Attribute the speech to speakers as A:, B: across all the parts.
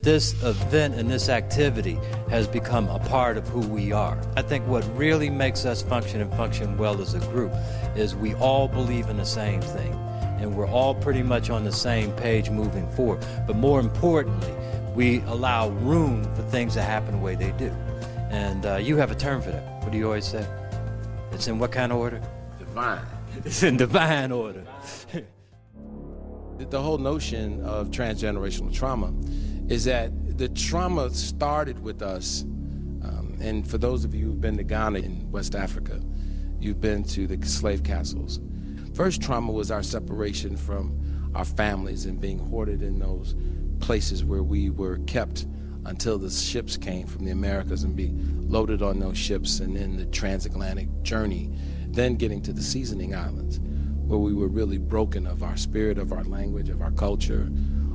A: This event and this activity has become a part of who we are. I think what really makes us function and function well as a group is we all believe in the same thing, and we're all pretty much on the same page moving forward. But more importantly, we allow room for things to happen the way they do. And you have a term for that. What do you always say? It's in what kind of order?
B: Divine.
A: It's in divine order.
B: The whole notion of transgenerational trauma is that the trauma started with us, and for those of you who've been to Ghana in West Africa, you've been to the slave castles. First trauma was our separation from our families and being hoarded in those places where we were kept until the ships came from the Americas and be loaded on those ships, and then the transatlantic journey, then getting to the seasoning islands, where we were really broken of our spirit, of our language, of our culture,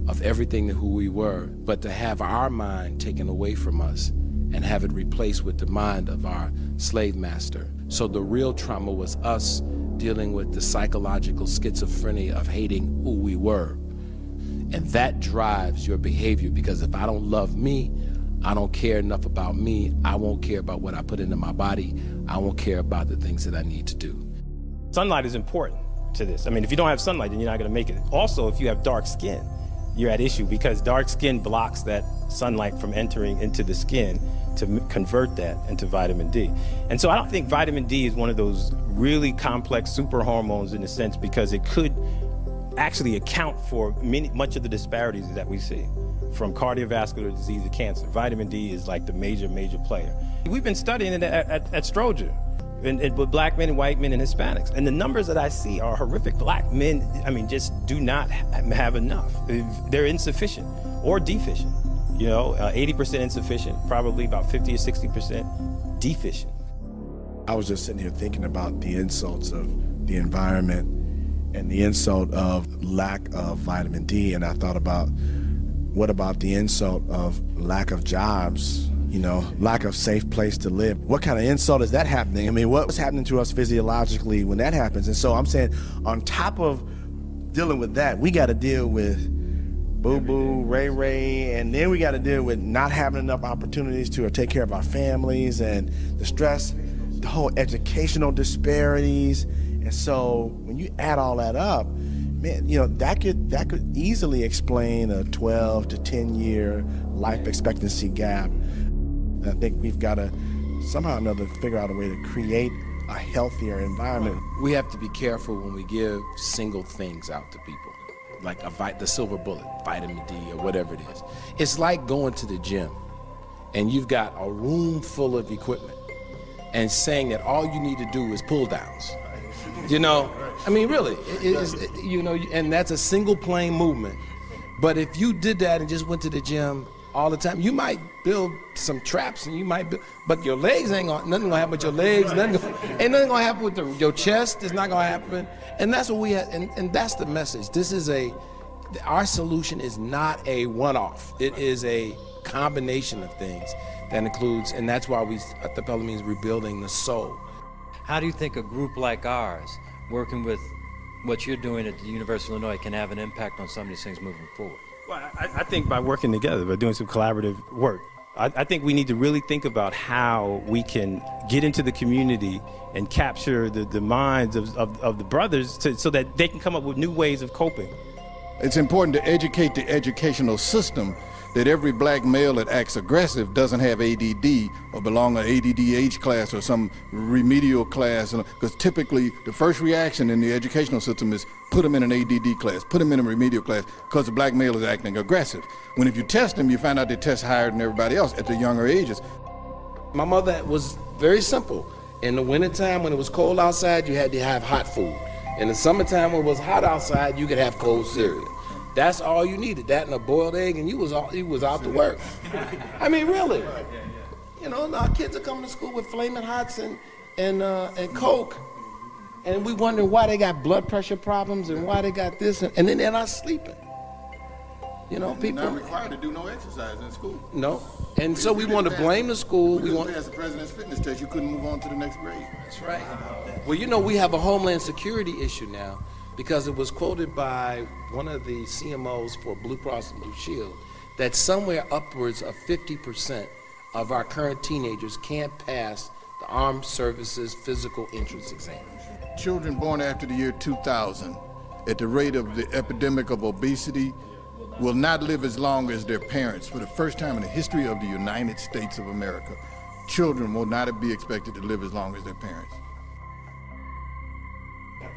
B: of everything who we were. But to have our mind taken away from us and have it replaced with the mind of our slave master. So the real trauma was us dealing with the psychological schizophrenia of hating who we were. And that drives your behavior, because if I don't love me, I don't care enough about me, I won't care about what I put into my body, I won't care about the things that I need to do.
C: Sunlight is important to this. I mean, if you don't have sunlight, then you're not going to make it. Also, if you have dark skin, you're at issue, because dark skin blocks that sunlight from entering into the skin to convert that into vitamin D. And so I don't think vitamin D is one of those really complex super hormones in a sense, because it could actually account for much of the disparities that we see, from cardiovascular disease to cancer. Vitamin D is like the major player. We've been studying it at Stroger, with black men and white men and Hispanics. And the numbers that I see are horrific. Black men, I mean, just do not have enough. They're insufficient or deficient. You know, 80% insufficient, probably about 50 or 60% deficient.
D: I was just sitting here thinking about the insults of the environment and the insult of lack of vitamin D, and I thought about, what about the insult of lack of jobs? You know, lack of safe place to live. What kind of insult is that happening? I mean, what's happening to us physiologically when that happens? And so I'm saying, on top of dealing with that, we got to deal with boo-boo, ray-ray, and then we got to deal with not having enough opportunities to take care of our families, and the stress, the whole educational disparities. And so when you add all that up, man, you know, that could easily explain a 12 to 10 year life expectancy gap. I think we've got to somehow or another figure out a way to create a healthier environment.
B: We have to be careful when we give single things out to people, like the silver bullet, vitamin D or whatever it is. It's like going to the gym and you've got a room full of equipment and saying that all you need to do is pull downs. You know, I mean, really, you know, and that's a single plane movement. But if you did that and just went to the gym all the time, you might build some traps, and you might build, but your legs ain't gonna, nothing gonna happen with your legs, ain't nothing gonna happen with your chest, it's not gonna happen. And that's what we have, and that's the message. This is our solution is not a one-off. It is a combination of things that includes, and that's why the Pelham means rebuilding the soul.
A: How do you think a group like ours, working with what you're doing at the University of Illinois, can have an impact on some of these things moving forward?
C: Well, I think by working together, by doing some collaborative work. I think we need to really think about how we can get into the community and capture the minds of the brothers so that they can come up with new ways of coping.
E: It's important to educate the educational system that every black male that acts aggressive doesn't have ADD or belong to ADDH class or some remedial class, because typically the first reaction in the educational system is put them in an ADD class, put them in a remedial class, because the black male is acting aggressive. When if you test them, you find out they test higher than everybody else at the younger ages.
B: My mother was very simple. In the wintertime when it was cold outside, you had to have hot food. In the summertime when it was hot outside, you could have cold cereal. That's all you needed, that and a boiled egg, and you was out to work. I mean, really. You know, our kids are coming to school with Flamin' Hots and Coke, and we wondering why they got blood pressure problems and why they got this, and then they're not sleeping. You know, people.
E: You're not required to do no exercise in school.
B: No, and so we want to blame the school.
E: We want. As the president's fitness test, you couldn't move on to the next grade.
B: That's right. Well, you know, we have a homeland security issue now, because it was quoted by one of the CMOs for Blue Cross and Blue Shield that somewhere upwards of 50% of our current teenagers can't pass the Armed Services Physical Entrance Exam.
E: Children born after the year 2000, at the rate of the epidemic of obesity, will not live as long as their parents. For the first time in the history of the United States of America, children will not be expected to live as long as their parents.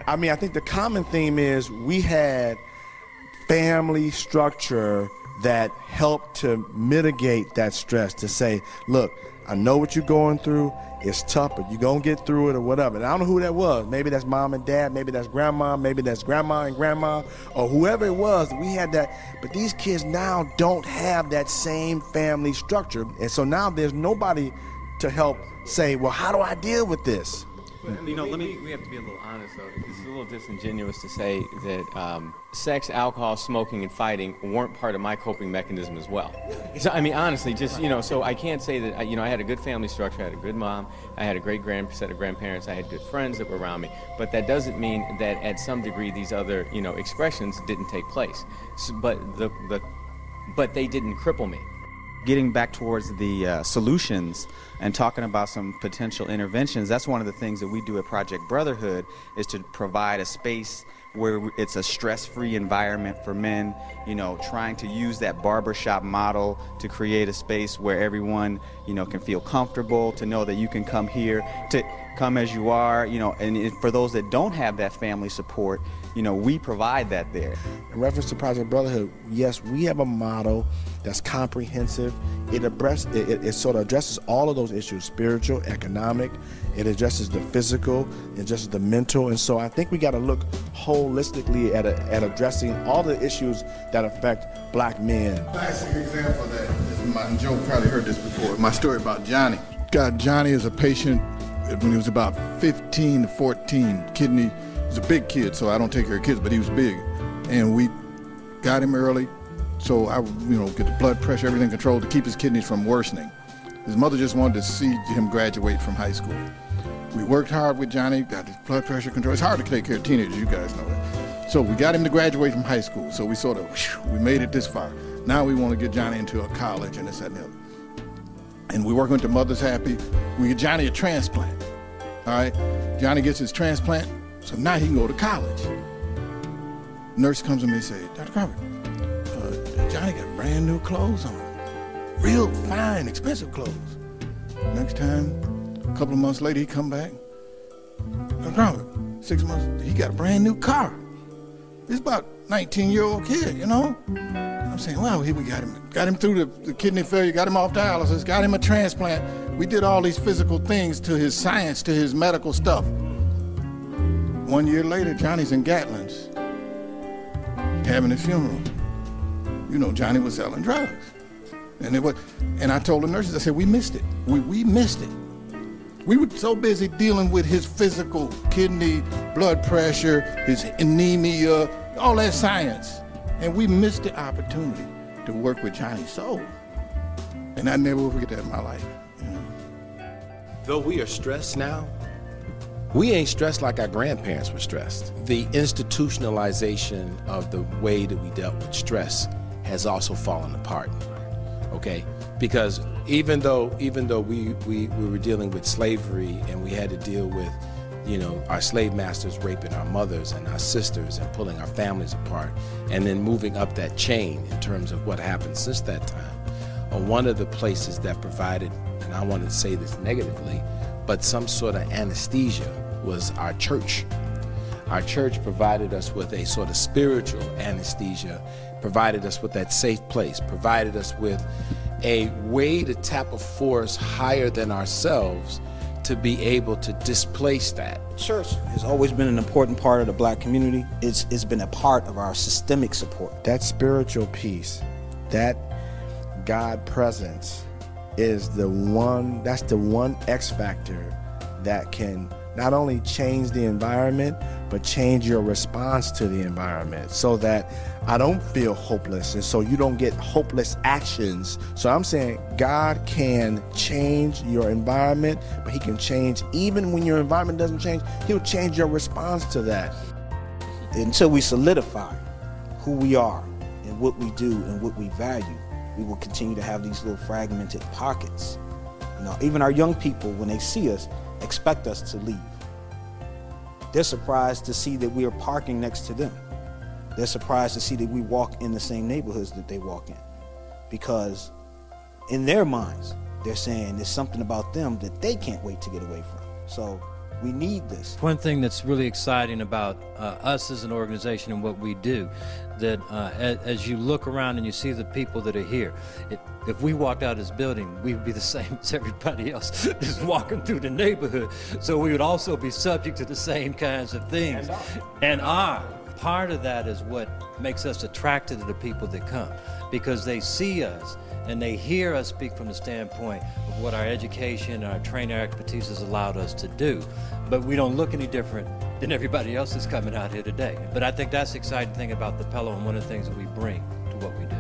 D: I mean, I think the common theme is we had family structure that helped to mitigate that stress, to say, look, I know what you're going through, it's tough, but you're going to get through it or whatever. And I don't know who that was. Maybe that's mom and dad, maybe that's grandma, maybe that's grandma and grandma, or whoever it was. We had that, but these kids now don't have that same family structure. And so now there's nobody to help say, well, how do I deal with this?
F: You know, we have to be a little honest, though. It's a little disingenuous to say that sex, alcohol, smoking, and fighting weren't part of my coping mechanism as well. So, I mean, honestly, just, you know, so I can't say that, you know, I had a good family structure, I had a good mom, I had a great set of grandparents, I had good friends that were around me, but that doesn't mean that at some degree these other, you know, expressions didn't take place. So, but they didn't cripple me.
G: Getting back towards the solutions and talking about some potential interventions, that's one of the things that we do at Project Brotherhood, is to provide a space where it's a stress-free environment for men, you know, trying to use that barbershop model to create a space where everyone, you know, can feel comfortable, to know that you can come here, to come as you are, you know, and for those that don't have that family support, you know, we provide that there.
D: In reference to Project Brotherhood, yes, we have a model that's comprehensive. It sort of addresses all of those issues: spiritual, economic. It addresses the physical, it addresses the mental. And so I think we got to look holistically at addressing all the issues that affect black men.
E: Classic example of that is Joe probably heard this before. My story about Johnny. Got Johnny as a patient when he was about 15 to 14. Kidney. He was a big kid, so I don't take care of kids, but he was big. And we got him early, so I, you know, get the blood pressure, everything controlled to keep his kidneys from worsening. His mother just wanted to see him graduate from high school. We worked hard with Johnny, got his blood pressure controlled. It's hard to take care of teenagers, you guys know that. So we got him to graduate from high school, so we sort of, we made it this far. Now we want to get Johnny into a college and this, that, and the other. And we're working with the mothers happy. We get Johnny a transplant, all right? Johnny gets his transplant, so now he can go to college. Nurse comes to me and says, Dr. Crawford, Johnny got brand new clothes on. Real fine, expensive clothes. Next time, a couple of months later, he come back. Dr. Crawford, 6 months, he got a brand new car. He's about 19-year-old kid, you know? I'm saying, wow, here we got him through the kidney failure, got him off dialysis, got him a transplant. We did all these physical things to his science, to his medical stuff. 1 year later, Johnny's in Gatlin's having his funeral. You know, Johnny was selling drugs. And I told the nurses, I said, we missed it. We missed it. We were so busy dealing with his physical kidney, blood pressure, his anemia, all that science. And we missed the opportunity to work with Johnny's soul. And I never will forget that in my life. You know?
B: Though we are stressed now, we ain't stressed like our grandparents were stressed. The institutionalization of the way that we dealt with stress has also fallen apart, okay? Because even though we were dealing with slavery and we had to deal with, you know, our slave masters raping our mothers and our sisters and pulling our families apart, and then moving up that chain in terms of what happened since that time, one of the places that provided, and I want to say this negatively, but some sort of anesthesia was our church. Our church provided us with a sort of spiritual anesthesia, provided us with that safe place, provided us with a way to tap a force higher than ourselves to be able to displace that.
H: Church has always been an important part of the black community. It's been a part of our systemic support.
D: That spiritual piece, that God presence is that's the one X factor that can not only change the environment, but change your response to the environment so that I don't feel hopeless and so you don't get hopeless actions. So I'm saying God can change your environment, but he can change, even when your environment doesn't change, he'll change your response to that.
H: Until we solidify who we are and what we do and what we value, we will continue to have these little fragmented pockets. You know, even our young people, when they see us, expect us to leave. They're surprised to see that we are parking next to them. They're surprised to see that we walk in the same neighborhoods that they walk in. Because in their minds, they're saying there's something about them that they can't wait to get away from. So we need this.
A: One thing that's really exciting about us as an organization and what we do, that as you look around and you see the people that are here, if we walked out of this building, we would be the same as everybody else just walking through the neighborhood. So we would also be subject to the same kinds of things. And part of that is what makes us attracted to the people that come, because they see us and they hear us speak from the standpoint of what our education and our training, our expertise has allowed us to do. But we don't look any different than everybody else that's coming out here today. But I think that's the exciting thing about the Pello, and one of the things that we bring to what we do.